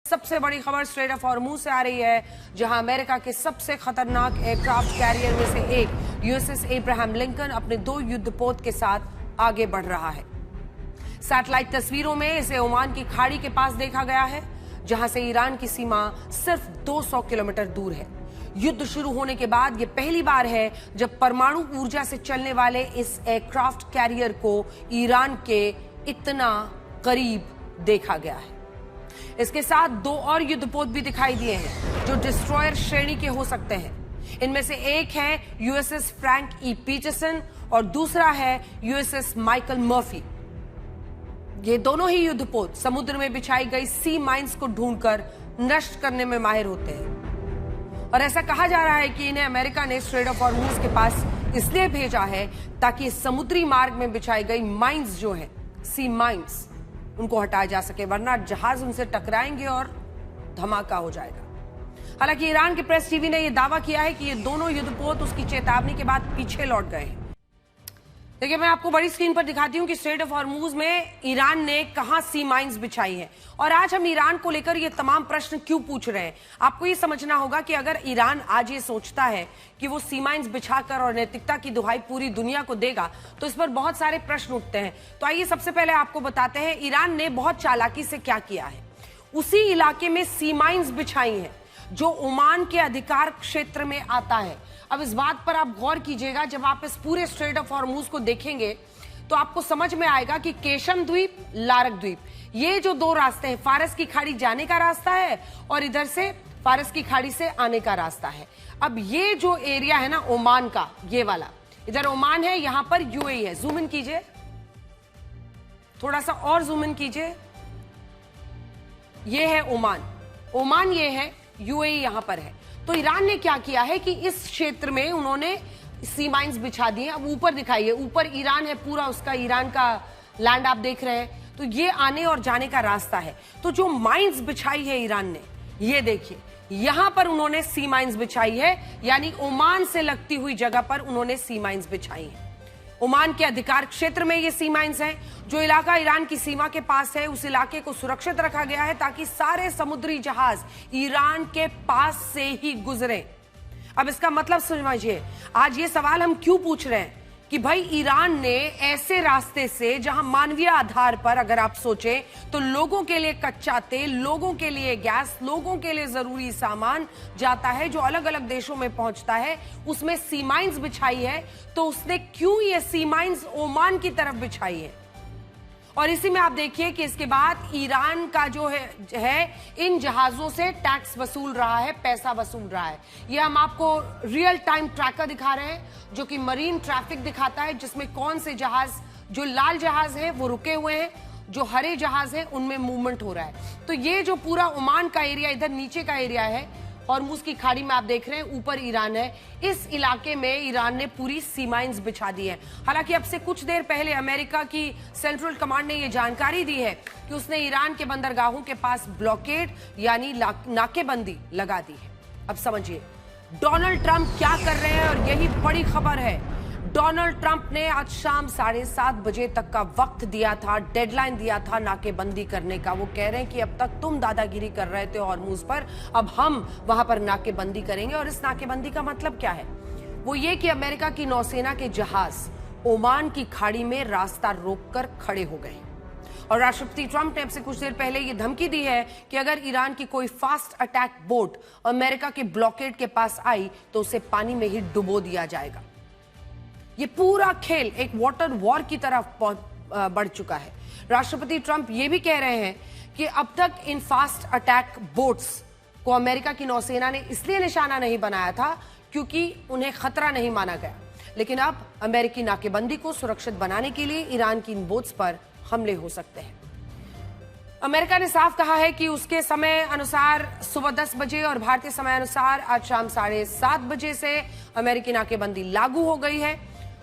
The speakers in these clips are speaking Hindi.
सबसे बड़ी खबर स्ट्रेट ऑफ हॉर्मुज से आ रही है, जहां अमेरिका के सबसे खतरनाक एयरक्राफ्ट कैरियर में से एक यूएसएस एब्राहम लिंकन अपने 2 युद्धपोत के साथ आगे बढ़ रहा है। सैटेलाइट तस्वीरों में इसे ओमान की खाड़ी के पास देखा गया है, जहां से ईरान की सीमा सिर्फ 200 किलोमीटर दूर है। युद्ध शुरू होने के बाद यह पहली बार है जब परमाणु ऊर्जा से चलने वाले इस एयरक्राफ्ट कैरियर को ईरान के इतना करीब देखा गया है। इसके साथ 2 और युद्धपोत भी दिखाई दिए हैं जो डिस्ट्रॉयर श्रेणी के हो सकते हैं। इनमें से एक है यूएसएस फ्रैंक ई पीटरसन और दूसरा है यूएसएस माइकल मर्फी। ये दोनों ही युद्धपोत समुद्र में बिछाई गई सी माइंस को ढूंढकर नष्ट करने में माहिर होते हैं और ऐसा कहा जा रहा है कि इन्हें अमेरिका ने स्ट्रेट ऑफ हॉर्मुज के पास इसलिए भेजा है ताकि समुद्री मार्ग में बिछाई गई माइंस जो है सी माइंस उनको हटाया जा सके, वरना जहाज उनसे टकराएंगे और धमाका हो जाएगा। हालांकि ईरान के प्रेस टीवी ने यह दावा किया है कि ये दोनों युद्धपोत उसकी चेतावनी के बाद पीछे लौट गए हैं। देखिए, मैं आपको बड़ी स्क्रीन पर दिखाती हूं कि स्ट्रेट ऑफ हॉर्मुज में ईरान ने कहां सी माइंस बिछाई है और आज हम ईरान को लेकर ये तमाम प्रश्न क्यों पूछ रहे हैं। आपको ये समझना होगा कि अगर ईरान आज ये सोचता है कि वो सी माइंस बिछाकर और नैतिकता की दुहाई पूरी दुनिया को देगा तो इस पर बहुत सारे प्रश्न उठते हैं। तो आइए सबसे पहले आपको बताते हैं ईरान ने बहुत चालाकी से क्या किया है। उसी इलाके में सी माइंस बिछाई है जो ओमान के अधिकार क्षेत्र में आता है। अब इस बात पर आप गौर कीजिएगा, जब आप इस पूरे स्ट्रेट ऑफ हॉर्मुज को देखेंगे तो आपको समझ में आएगा कि केशम द्वीप, लारक द्वीप, ये जो 2 रास्ते हैं, फारस की खाड़ी जाने का रास्ता है और इधर से फारस की खाड़ी से आने का रास्ता है। अब ये जो एरिया है ना ओमान का, ये वाला, इधर ओमान है, यहां पर यूएई है। जूम इन कीजिए, थोड़ा सा और जूम इन कीजिए। ये है ओमान, ओमान ये है, यूएई यहां पर है। तो ईरान ने क्या किया है कि इस क्षेत्र में उन्होंने सी माइंस बिछा दिए। अब ऊपर दिखाइए, ऊपर ईरान है पूरा, उसका ईरान का लैंड आप देख रहे हैं, तो ये आने और जाने का रास्ता है। तो जो माइंस बिछाई है ईरान ने, ये देखिए, यहां पर उन्होंने सी माइंस बिछाई है, यानी ओमान से लगती हुई जगह पर उन्होंने सी माइंस बिछाई है। ओमान के अधिकार क्षेत्र में ये सी माइंस हैं। जो इलाका ईरान की सीमा के पास है, उस इलाके को सुरक्षित रखा गया है ताकि सारे समुद्री जहाज ईरान के पास से ही गुजरे। अब इसका मतलब समझिए, आज ये सवाल हम क्यों पूछ रहे हैं कि भाई ईरान ने ऐसे रास्ते से, जहां मानवीय आधार पर अगर आप सोचें तो लोगों के लिए कच्चा तेल, लोगों के लिए गैस, लोगों के लिए जरूरी सामान जाता है जो अलग अलग देशों में पहुंचता है, उसमें सी माइंस बिछाई है। तो उसने क्यों ये सी माइंस ओमान की तरफ बिछाई है? और इसी में आप देखिए कि इसके बाद ईरान का जो है इन जहाजों से टैक्स वसूल रहा है, पैसा वसूल रहा है। ये हम आपको रियल टाइम ट्रैकर दिखा रहे हैं जो कि मरीन ट्रैफिक दिखाता है, जिसमें कौन से जहाज, जो लाल जहाज है वो रुके हुए हैं, जो हरे जहाज है उनमें मूवमेंट हो रहा है। तो ये जो पूरा ओमान का एरिया, इधर नीचे का एरिया है, हॉर्मुज की खाड़ी में आप देख रहे हैं, ऊपर ईरान है। इस इलाके में ईरान ने पूरी सी माइंस बिछा दी है। हालांकि अब से कुछ देर पहले अमेरिका की सेंट्रल कमांड ने यह जानकारी दी है कि उसने ईरान के बंदरगाहों के पास ब्लॉकेड यानी नाकेबंदी लगा दी है। अब समझिए डोनाल्ड ट्रंप क्या कर रहे हैं, और यही बड़ी खबर है। डोनाल्ड ट्रंप ने आज शाम 7:30 बजे तक का वक्त दिया था, डेडलाइन दिया था नाकेबंदी करने का। वो कह रहे हैं कि अब तक तुम दादागिरी कर रहे थे हॉर्मुज पर, अब हम वहां पर नाकेबंदी करेंगे। और इस नाकेबंदी का मतलब क्या है? वो ये कि अमेरिका की नौसेना के जहाज ओमान की खाड़ी में रास्ता रोककर खड़े हो गए और राष्ट्रपति ट्रंप ने अब से कुछ देर पहले ये धमकी दी है कि अगर ईरान की कोई फास्ट अटैक बोट अमेरिका के ब्लॉकेड के पास आई तो उसे पानी में ही डुबो दिया जाएगा। ये पूरा खेल एक वाटर वॉर की तरफ बढ़ चुका है। राष्ट्रपति ट्रंप ये भी कह रहे हैं कि अब तक इन फास्ट अटैक बोट्स को अमेरिका की नौसेना ने इसलिए निशाना नहीं बनाया था क्योंकि उन्हें खतरा नहीं माना गया, लेकिन अब अमेरिकी नाकेबंदी को सुरक्षित बनाने के लिए ईरान की इन बोट्स पर हमले हो सकते हैं। अमेरिका ने साफ कहा है कि उसके समय अनुसार सुबह 10 बजे और भारतीय समय अनुसार आज शाम 7:30 बजे से अमेरिकी नाकेबंदी लागू हो गई है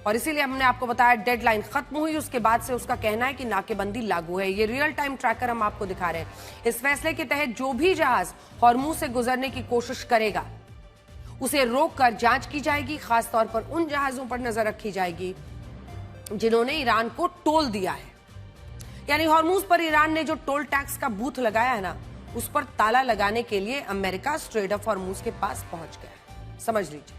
और इसीलिए हमने आपको बताया डेडलाइन खत्म हुई, उसके बाद से उसका कहना है कि नाकेबंदी लागू है। ये रियल टाइम ट्रैकर हम आपको दिखा रहे हैं। इस फैसले के तहत जो भी जहाज हॉर्मुज से गुजरने की कोशिश करेगा उसे रोककर जांच की जाएगी। खासतौर पर उन जहाजों पर नजर रखी जाएगी जिन्होंने ईरान को टोल दिया है। यानी हॉर्मुज पर ईरान ने जो टोल टैक्स का बूथ लगाया है ना, उस पर ताला लगाने के लिए अमेरिका स्ट्रेट ऑफ हॉर्मूज के पास पहुंच गया है। समझ लीजिए,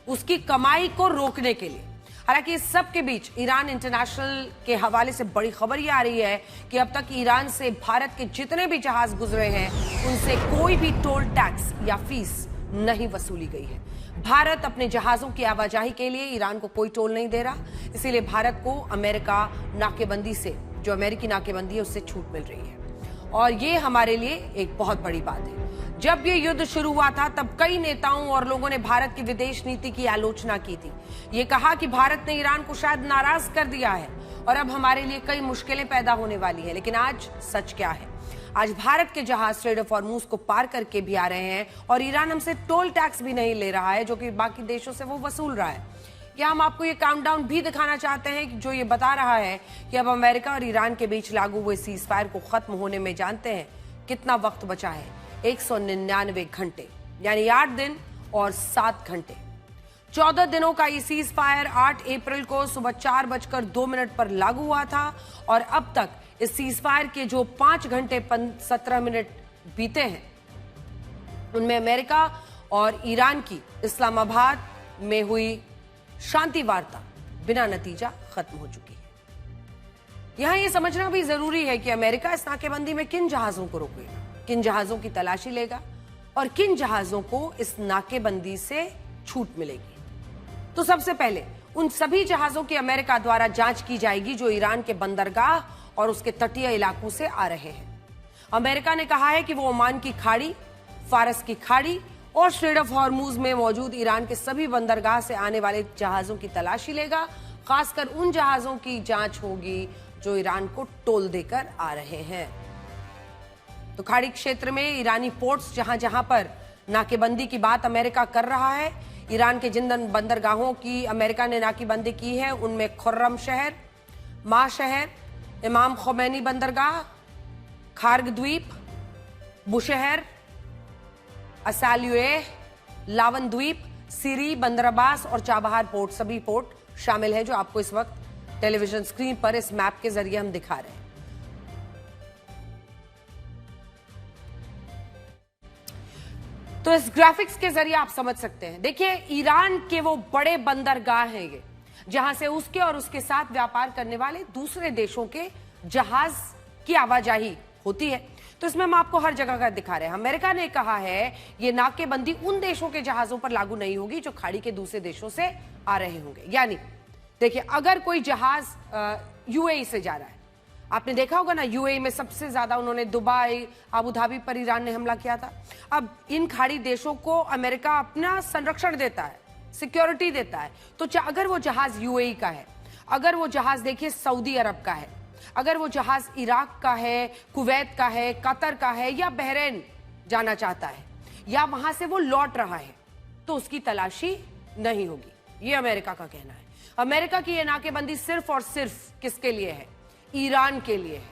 उसकी कमाई को रोकने के लिए। हालांकि इस सब के बीच ईरान इंटरनेशनल के हवाले से बड़ी खबर ये आ रही है कि अब तक ईरान से भारत के जितने भी जहाज गुजरे हैं उनसे कोई भी टोल टैक्स या फीस नहीं वसूली गई है। भारत अपने जहाजों की आवाजाही के लिए ईरान को कोई टोल नहीं दे रहा, इसीलिए भारत को अमेरिका नाकेबंदी से, जो अमेरिकी नाकेबंदी है, उससे छूट मिल रही है। और ये हमारे लिए एक बहुत बड़ी बात है। जब ये युद्ध शुरू हुआ था तब कई नेताओं और लोगों ने भारत की विदेश नीति की आलोचना की थी। ये कहा कि भारत ने ईरान को शायद नाराज कर दिया है और अब हमारे लिए कई मुश्किलें पैदा होने वाली है। लेकिन आज सच क्या है? आज भारत के जहाज स्ट्रेट ऑफ हॉर्मूज को पार करके भी आ रहे हैं और ईरान हमसे टोल टैक्स भी नहीं ले रहा है, जो कि बाकी देशों से वो वसूल रहा है। या हम आपको ये काउंटडाउन भी दिखाना चाहते हैं जो ये बता रहा है कि अब अमेरिका और ईरान के बीच लागू हुए सीज फायर को खत्म होने में जानते हैं कितना वक्त बचा है? 199 घंटे, यानी 8 दिन और 7 घंटे। 14 दिनों का ये सीज फायर 8 अप्रैल को सुबह 4:02 पर लागू हुआ था और अब तक इस सीज फायर के जो 5 घंटे 17 मिनट बीते हैं उनमें अमेरिका और ईरान की इस्लामाबाद में हुई शांति वार्ता बिना नतीजा खत्म हो चुकी है। यहां यह समझना भी जरूरी है कि अमेरिका इस नाकेबंदी में किन जहाजों को रोकेगा, किन जहाजों की तलाशी लेगा और किन जहाजों को इस नाकेबंदी से छूट मिलेगी। तो सबसे पहले उन सभी जहाजों की अमेरिका द्वारा जांच की जाएगी जो ईरान के बंदरगाह और उसके तटीय इलाकों से आ रहे हैं। अमेरिका ने कहा है कि वो ओमान की खाड़ी, फारस की खाड़ी और स्ट्रेट ऑफ हॉर्मूज में मौजूद ईरान के सभी बंदरगाह से आने वाले जहाजों की तलाशी लेगा। खासकर उन जहाजों की जांच होगी जो ईरान को टोल देकर आ रहे हैं। तो खाड़ी क्षेत्र में ईरानी पोर्ट्स जहां जहां पर नाकेबंदी की बात अमेरिका कर रहा है, ईरान के जिन बंदरगाहों की अमेरिका ने नाकेबंदी की है उनमें खुर्रम शहर, माह शहर, इमाम खोमैनी बंदरगाह, खार्ग द्वीप, बुशहर, असाल्युए, लावन द्वीप, सीरी, बंदर अब्बास और चाबहार पोर्ट, सभी पोर्ट शामिल है जो आपको इस वक्त टेलीविजन स्क्रीन पर इस मैप के जरिए हम दिखा रहे हैं। तो इस ग्राफिक्स के जरिए आप समझ सकते हैं। देखिए, ईरान के वो बड़े बंदरगाह हैं ये, जहां से उसके और उसके साथ व्यापार करने वाले दूसरे देशों के जहाज की आवाजाही होती है। तो इसमें हम आपको हर जगह का दिखा रहे हैं। अमेरिका ने कहा है ये नाकेबंदी उन देशों के जहाजों पर लागू नहीं होगी जो खाड़ी के दूसरे देशों से आ रहे होंगे। यानी देखिए, अगर कोई जहाज यूएई से जा रहा है, आपने देखा होगा ना, यूएई में सबसे ज्यादा उन्होंने दुबई, अबू धाबी पर ईरान ने हमला किया था। अब इन खाड़ी देशों को अमेरिका अपना संरक्षण देता है, सिक्योरिटी देता है। तो अगर वो जहाज यूएई का है, अगर वो जहाज देखिए सऊदी अरब का है, अगर वो जहाज इराक का है, कुवैत का है, कतर का है या बहरीन जाना चाहता है या वहां से वो लौट रहा है, तो उसकी तलाशी नहीं होगी। ये अमेरिका का कहना है। अमेरिका की ये नाकेबंदी सिर्फ और सिर्फ किसके लिए है? ईरान के लिए है।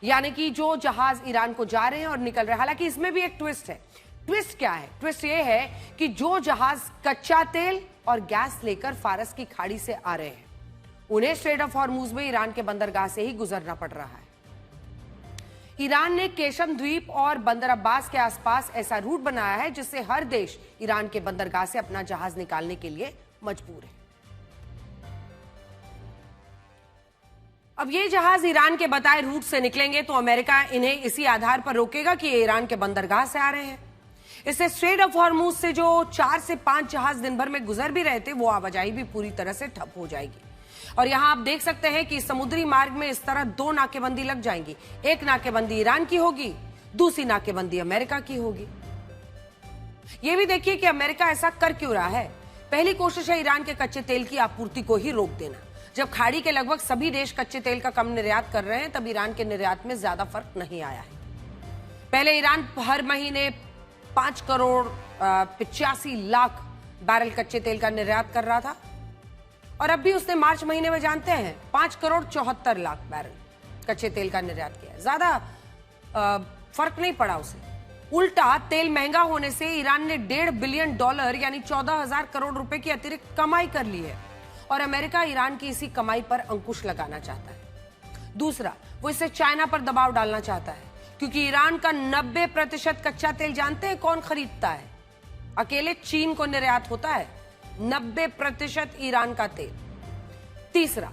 यानी कि जो जहाज ईरान को जा रहे हैं और निकल रहे हैं। हालांकि इसमें भी एक ट्विस्ट है। ट्विस्ट क्या है? ट्विस्ट ये है कि जो जहाज कच्चा तेल और गैस लेकर फारस की खाड़ी से आ रहे हैं, उन्हें स्ट्रेट ऑफ हॉर्मूज में ईरान के बंदरगाह से ही गुजरना पड़ रहा है। ईरान ने केशम द्वीप और बंदर अब्बास के आसपास ऐसा रूट बनाया है जिससे हर देश ईरान के बंदरगाह से अपना जहाज निकालने के लिए मजबूर है। अब ये जहाज ईरान के बताए रूट से निकलेंगे तो अमेरिका इन्हें इसी आधार पर रोकेगा कि ये ईरान के बंदरगाह से आ रहे हैं। इससे स्ट्रेट ऑफ हॉर्मूज से जो 4 से 5 जहाज दिन भर में गुजर भी रहे थे, वो आवाजाही भी पूरी तरह से ठप हो जाएगी। और यहां आप देख सकते हैं कि समुद्री मार्ग में इस तरह 2 नाकेबंदी लग जाएंगी। एक नाकेबंदी ईरान की होगी, दूसरी नाकेबंदी अमेरिका की होगी। यह भी देखिए कि अमेरिका ऐसा कर क्यों रहा है। पहली कोशिश है ईरान के कच्चे तेल की आपूर्ति को ही रोक देना। जब खाड़ी के लगभग सभी देश कच्चे तेल का कम निर्यात कर रहे हैं, तब ईरान के निर्यात में ज्यादा फर्क नहीं आया है। पहले ईरान हर महीने 5 करोड़ 85 लाख बैरल कच्चे तेल का निर्यात कर रहा था और अब भी उसने मार्च महीने में, जानते हैं, 5 करोड़ 74 लाख बैरल कच्चे तेल का निर्यात किया। ज्यादा फर्क नहीं पड़ा उसे। उल्टा तेल महंगा होने से ईरान ने $1.5 बिलियन यानी 14,000 करोड़ रुपए की अतिरिक्त कमाई कर ली है और अमेरिका ईरान की इसी कमाई पर अंकुश लगाना चाहता है। दूसरा, वो इससे चाइना पर दबाव डालना चाहता है क्योंकि ईरान का 90% कच्चा तेल जानते हैं कौन खरीदता है? अकेले चीन को निर्यात होता है 90% ईरान का तेल। तीसरा,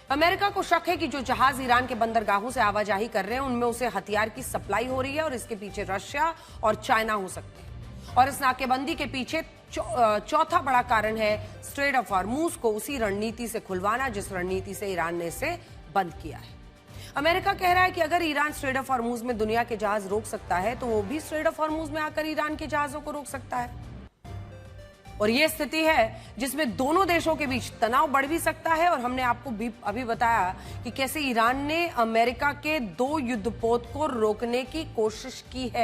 अमेरिका को शक है कि जो जहाज ईरान के बंदरगाहों से आवाजाही कर रहे हैं उनमें उसे हथियार की सप्लाई हो रही है और इसके पीछे रशिया और चाइना हो सकते हैं। और इस नाकेबंदी के पीछे चौथा बड़ा कारण है स्ट्रेट ऑफ हॉर्मूज को उसी रणनीति से खुलवाना जिस रणनीति से ईरान ने इसे बंद किया है। अमेरिका कह रहा है कि अगर ईरान स्ट्रेट ऑफ हॉर्मूज में दुनिया के जहाज रोक सकता है तो वो भी स्ट्रेट ऑफ हॉर्मूज में आकर ईरान के जहाजों को रोक सकता है। और यह स्थिति है जिसमें दोनों देशों के बीच तनाव बढ़ भी सकता है। और हमने आपको भी अभी बताया कि कैसे ईरान ने अमेरिका के 2 युद्धपोत को रोकने की कोशिश की है।